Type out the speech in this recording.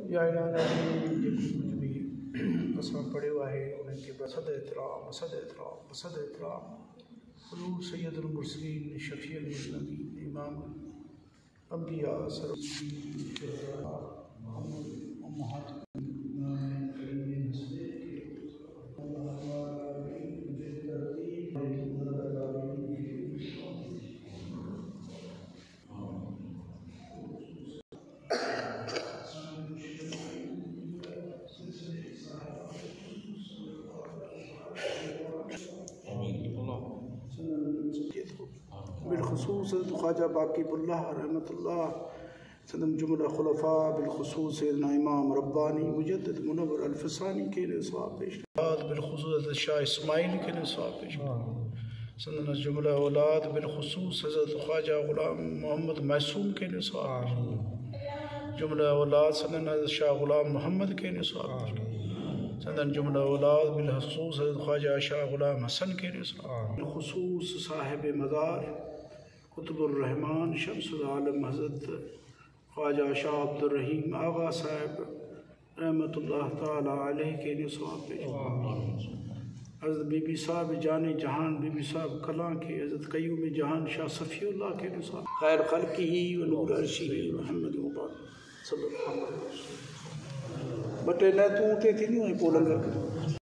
یا الہی جو بھی اساں پڑھیو ہے انہیں کے بصد احترام حضور سید المرسلین شفیع المذنبین امام انبیاء محمد امہات بالخصوص خواجہ باقی اللہ رحمۃ اللہ سندھ جملہ خلفاء بالخصوص سیدنا امام ربانی مجدد منور الفسانی کے لیے ثواب پیش بالخصوص شاہ اسماعیل کے لیے ثواب پیش سندھ جملہ اولاد بالخصوص حضرت خواجہ غلام محمد معصوم کے لیے ثواب جملہ اولاد سندھ شاہ غلام محمد کے لیے ثواب سندن جملہ اولاد بالخصوص حضرت خواجہ شاہ غلام حسن کے لیے بالخصوص صاحب مزار قطب الرحمان شمس العالم حضرت خواجہ شاہ عبد الرحیم آغا صاحب رحمۃ اللہ تعالی علیہ کے لیے ثواب پیش حضرت بی بی صاحب جان جہان بی بی صاحب کلاں کے حضرت قیوم جہان شاہ صفی اللہ کے لیے ثواب خیر خلقی و نور عرشی محمد مبارک صلی اللہ علیہ وسلم بٹے نہ تو تے تھی نہیں پولنگ